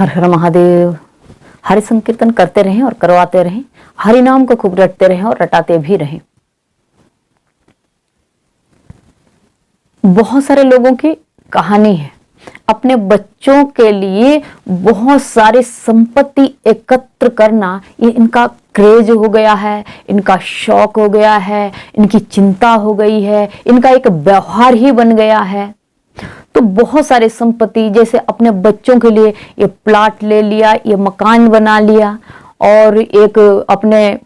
हर हर महादेव। हरि संकीर्तन करते रहें और करवाते रहें, हरि नाम को खूब रटते रहें और रटाते भी रहें। बहुत सारे लोगों की कहानी है, अपने बच्चों के लिए बहुत सारी संपत्ति एकत्र करना ये इनका क्रेज हो गया है, इनका शौक हो गया है, इनकी चिंता हो गई है, इनका एक व्यवहार ही बन गया है। तो बहुत सारे संपत्ति, जैसे अपने बच्चों के लिए ये प्लाट ले लिया, ये मकान बना लिया, और एक अपने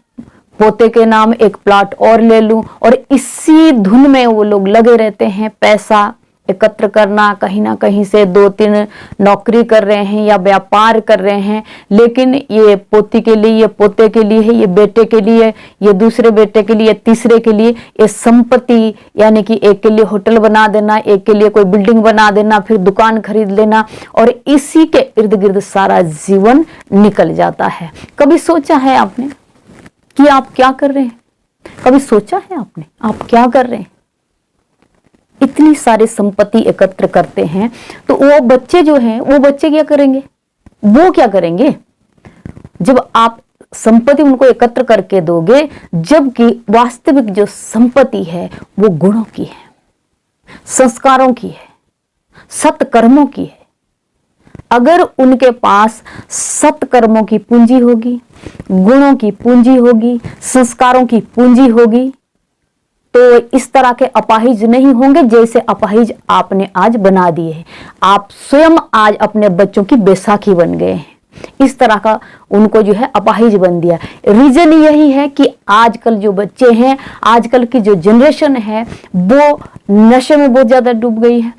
पोते के नाम एक प्लाट और ले लूं, और इसी धुन में वो लोग लगे रहते हैं। पैसा एकत्र करना, कहीं ना कहीं से 2-3 नौकरी कर रहे हैं या व्यापार कर रहे हैं, लेकिन ये पोती के लिए, ये पोते के लिए है, ये बेटे के लिए, ये दूसरे बेटे के लिए, तीसरे के लिए ये संपत्ति, यानी कि एक के लिए होटल बना देना, एक के लिए कोई बिल्डिंग बना देना, फिर दुकान खरीद लेना, और इसी के इर्द गिर्द सारा जीवन निकल जाता है। कभी सोचा है आपने कि आप क्या कर रहे हैं? कभी सोचा है आपने आप क्या कर रहे हैं? इतनी सारी संपत्ति एकत्र करते हैं, तो वो बच्चे जो हैं, वो बच्चे क्या करेंगे? वो क्या करेंगे जब आप संपत्ति उनको एकत्र करके दोगे, जबकि वास्तविक जो संपत्ति है वो गुणों की है, संस्कारों की है, सत्कर्मों की है। अगर उनके पास सत्कर्मों की पूंजी होगी, गुणों की पूंजी होगी, संस्कारों की पूंजी होगी, तो इस तरह के अपाहिज नहीं होंगे जैसे अपाहिज आपने आज बना दिए हैं। आप स्वयं आज अपने बच्चों की बैसाखी बन गए हैं, इस तरह का उनको जो है अपाहिज बन दिया। रीजन यही है कि आजकल जो बच्चे हैं, आजकल की जो जनरेशन है, वो नशे में बहुत ज्यादा डूब गई है,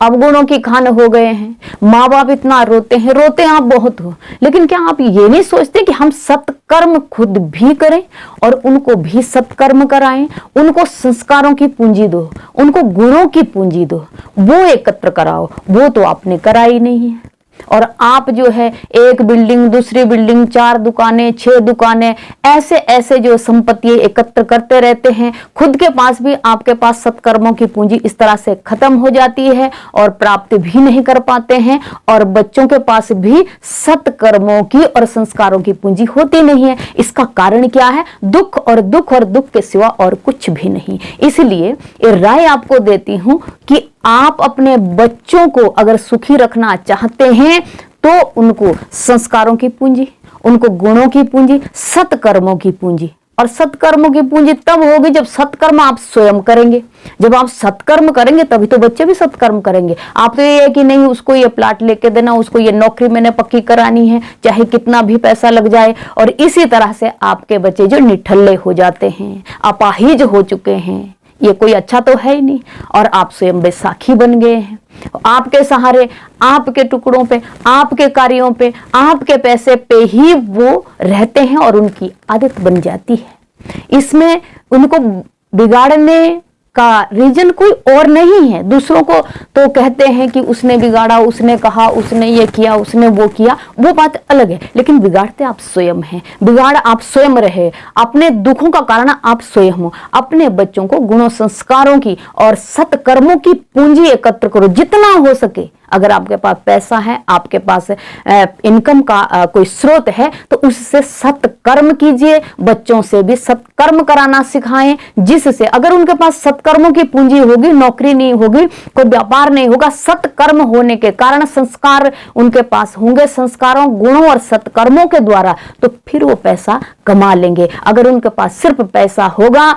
अवगुणों की खान हो गए हैं। माँ बाप इतना रोते हैं, रोते आप बहुत हो, लेकिन क्या आप ये नहीं सोचते कि हम सत्कर्म खुद भी करें और उनको भी सत्कर्म कराएं? उनको संस्कारों की पूंजी दो, उनको गुणों की पूंजी दो, वो एकत्र कराओ। वो तो आपने कराई नहीं है। और आप जो है एक बिल्डिंग, दूसरी बिल्डिंग, 4 दुकानें, 6 दुकानें, ऐसे ऐसे जो संपत्ति एकत्र करते रहते हैं। खुद के पास भी आपके पास सत्कर्मों की पूंजी इस तरह से खत्म हो जाती है और प्राप्त भी नहीं कर पाते हैं, और बच्चों के पास भी सत्कर्मों की और संस्कारों की पूंजी होती नहीं है। इसका कारण क्या है? दुख, और दुख और दुख के सिवा और कुछ भी नहीं। इसलिए ये राय आपको देती हूं कि आप अपने बच्चों को अगर सुखी रखना चाहते हैं तो उनको संस्कारों की पूंजी, उनको गुणों की पूंजी, सत्कर्मों की पूंजी। और सत्कर्मों की पूंजी तब होगी जब सत्कर्म आप स्वयं करेंगे। जब आप सत्कर्म करेंगे तभी तो बच्चे भी सत्कर्म करेंगे। आप तो ये है कि नहीं उसको ये प्लाट लेके देना, उसको ये नौकरी मैंने पक्की करानी है, चाहे कितना भी पैसा लग जाए, और इसी तरह से आपके बच्चे जो निठल्ले हो जाते हैं, अपाहिज हो चुके हैं, ये कोई अच्छा तो है ही नहीं, और आप स्वयं बैसाखी बन गए हैं। आपके सहारे, आपके टुकड़ों पे, आपके कार्यों पे, आपके पैसे पे ही वो रहते हैं और उनकी आदत बन जाती है। इसमें उनको बिगाड़ने का रीजन कोई और नहीं है। दूसरों को तो कहते हैं कि उसने बिगाड़ा, उसने कहा, उसने ये किया, उसने वो किया, वो बात अलग है, लेकिन बिगाड़ते आप स्वयं हैं। बिगाड़ आप स्वयं रहे, अपने दुखों का कारण आप स्वयं हो। अपने बच्चों को गुणों, संस्कारों की और सत्कर्मों की पूंजी एकत्र करो जितना हो सके। अगर आपके पास पैसा है, आपके पास इनकम का कोई स्रोत है, तो उससे सत्कर्म कीजिए। बच्चों से भी सत्कर्म कराना सिखाएं, जिससे अगर उनके पास सत्कर्मों की पूंजी होगी, नौकरी नहीं होगी, कोई व्यापार नहीं होगा, सत्कर्म होने के कारण संस्कार उनके पास होंगे, संस्कारों, गुणों और सत्कर्मों के द्वारा, तो फिर वो पैसा कमा लेंगे। अगर उनके पास सिर्फ पैसा होगा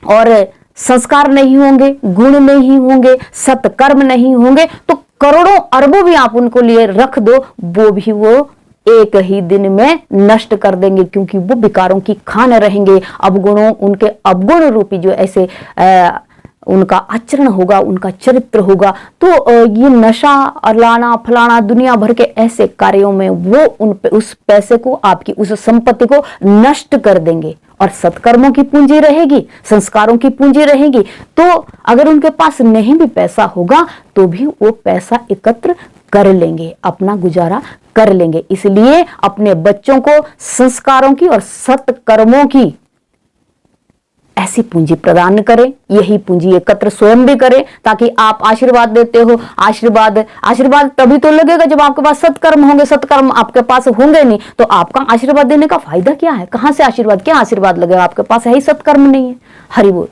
और संस्कार नहीं होंगे, गुण नहीं होंगे, सत्कर्म नहीं होंगे, तो करोड़ों अरबों भी आप उनको लिए रख दो, वो भी वो एक ही दिन में नष्ट कर देंगे, क्योंकि वो विकारों की खान रहेंगे। अवगुणों, उनके अवगुण रूपी जो ऐसे उनका आचरण होगा, उनका चरित्र होगा, तो ये नशा और लाना फलाना दुनिया भर के ऐसे कार्यों में वो उस पैसे को, आपकी उस संपत्ति को नष्ट कर देंगे। और सत्कर्मों की पूंजी रहेगी, संस्कारों की पूंजी रहेगी, तो अगर उनके पास नहीं भी पैसा होगा तो भी वो पैसा एकत्र कर लेंगे, अपना गुजारा कर लेंगे। इसलिए अपने बच्चों को संस्कारों की और सत्कर्मों की ऐसी पूंजी प्रदान करें, यही पूंजी एकत्र स्वयं भी करें, ताकि आप आशीर्वाद देते हो। आशीर्वाद तभी तो लगेगा जब आपके पास सत्कर्म होंगे। सत्कर्म आपके पास होंगे नहीं तो आपका आशीर्वाद देने का फायदा क्या है? कहां से आशीर्वाद, क्या आशीर्वाद लगेगा? आपके पास है ही सत्कर्म नहीं है। हरि बोल।